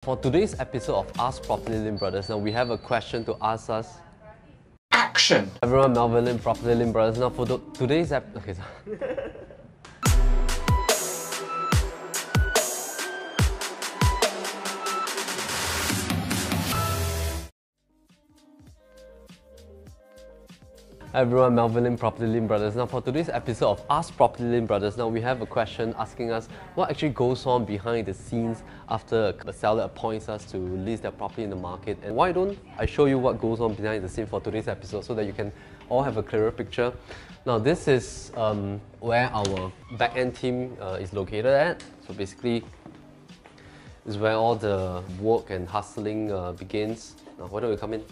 For today's episode of Ask PropertyLimBrothers, now we have a question to ask us. Action! Everyone, Melvin Lim, PropertyLimBrothers. Now for today's okay, Hi everyone, Melvin Lim, PropertyLimBrothers. Now for today's episode of Ask PropertyLimBrothers, now we have a question asking us what actually goes on behind the scenes after the seller appoints us to list their property in the market. And why don't I show you what goes on behind the scenes for today's episode so that you can all have a clearer picture. Now this is where our back-end team is located at. So basically, this is where all the work and hustling begins. Now why don't you come in?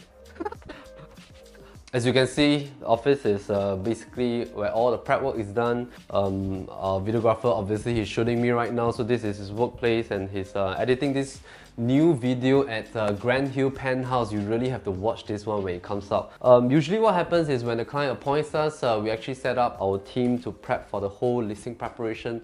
As you can see, the office is basically where all the prep work is done. Our videographer, obviously, he's shooting me right now, so this is his workplace, and he's editing this new video at Grand Hill Penthouse. You really have to watch this one when it comes out. Usually what happens is when the client appoints us, we actually set up our team to prep for the whole listing preparation.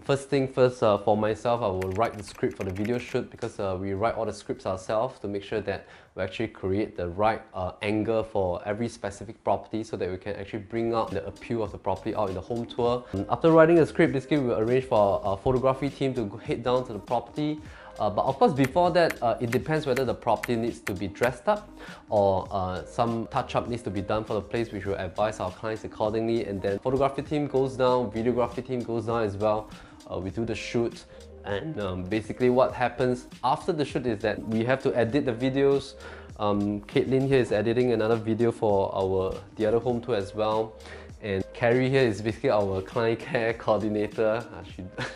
First thing first, for myself, I will write the script for the video shoot because we write all the scripts ourselves to make sure that we actually create the right angle for every specific property so that we can actually bring out the appeal of the property out in the home tour. After writing the script, basically we'll arrange for our photography team to head down to the property. But of course, before that, it depends whether the property needs to be dressed up or some touch-up needs to be done for the place, which will advise our clients accordingly. And then photography team goes down, videography team goes down as well. We do the shoot. And basically what happens after the shoot is that we have to edit the videos. Caitlin here is editing another video for the other home tour as well. And Carrie here is basically our client care coordinator.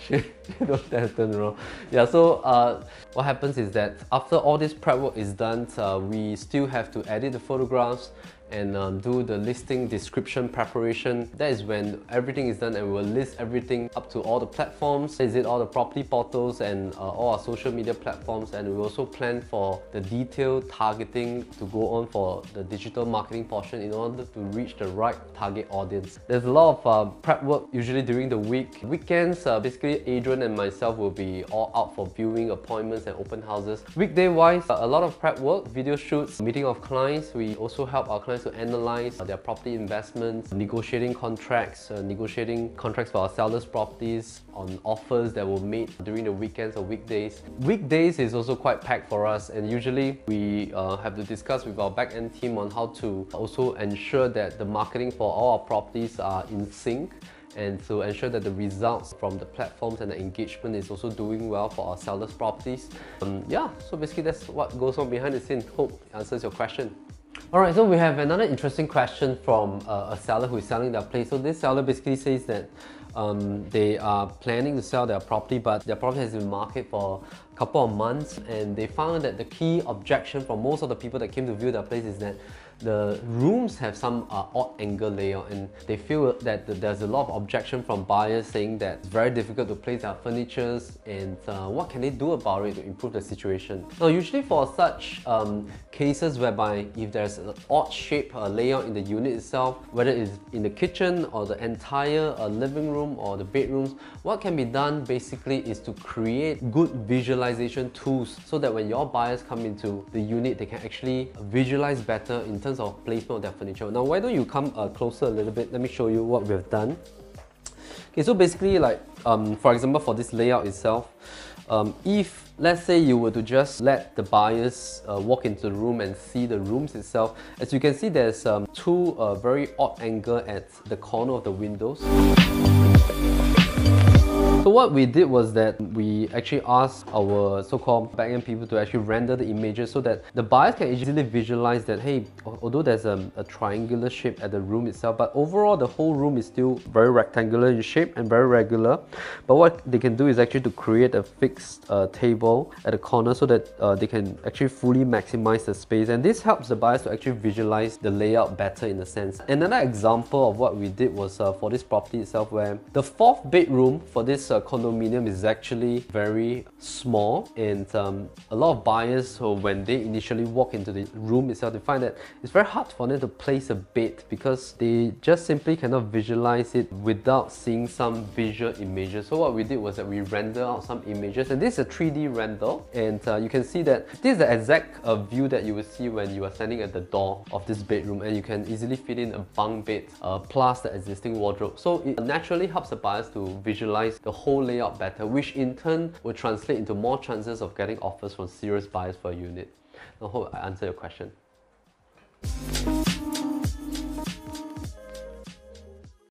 She don't dare turn around. Yeah, so what happens is that after all this prep work is done, we still have to edit the photographs and do the listing description preparation. That is when everything is done, and we'll list everything up to all the platforms, visit all the property portals and all our social media platforms, and we also plan for the detailed targeting to go on for the digital marketing portion in order to reach the right target audience. There's a lot of prep work usually during the week. Weekends, basically Adrian and myself will be all out for viewing appointments and open houses. Weekday wise, a lot of prep work, video shoots, meeting of clients. We also help our clients to analyze their property investments, negotiating contracts for our sellers' properties on offers that were made during the weekends or weekdays. Weekdays is also quite packed for us, and usually we have to discuss with our back-end team on how to also ensure that the marketing for all our properties are in sync, and to ensure that the results from the platforms and the engagement is also doing well for our sellers' properties. Yeah, so basically that's what goes on behind the scenes. Hope it answers your question. Alright, so we have another interesting question from a seller who is selling their place. So this seller basically says that they are planning to sell their property, but their property has been in the market for a couple of months, and they found that the key objection from most of the people that came to view their place is that the rooms have some odd angle layout, and they feel that there's a lot of objection from buyers saying that it's very difficult to place their furniture, and what can they do about it to improve the situation. Now usually for such cases whereby if there's an odd shape layout in the unit itself, whether it's in the kitchen or the entire living room or the bedrooms, what can be done basically is to create good visualization tools so that when your buyers come into the unit, they can actually visualize better in terms of placement of their furniture. Now why don't you come closer a little bit, let me show you what we've done. Okay, so basically like for example for this layout itself, if let's say you were to just let the buyers walk into the room and see the rooms itself, as you can see there's two very odd angle at the corner of the windows. So what we did was that we actually asked our so-called back-end people to actually render the images so that the buyers can easily visualize that, hey, although there's a triangular shape at the room itself, but overall the whole room is still very rectangular in shape and very regular. But what they can do is actually to create a fixed table at the corner so that they can actually fully maximize the space, and this helps the buyers to actually visualize the layout better in a sense. Another example of what we did was for this property itself, where the fourth bedroom for this condominium is actually very small, and a lot of buyers, so when they initially walk into the room itself, they find that it's very hard for them to place a bed because they just simply cannot visualize it without seeing some visual images. So what we did was that we render out some images, and this is a 3D render, and you can see that this is the exact view that you will see when you are standing at the door of this bedroom, and you can easily fit in a bunk bed plus the existing wardrobe. So it naturally helps the buyers to visualize the whole layout better, which in turn will translate into more chances of getting offers from serious buyers for a unit. I hope I answered your question.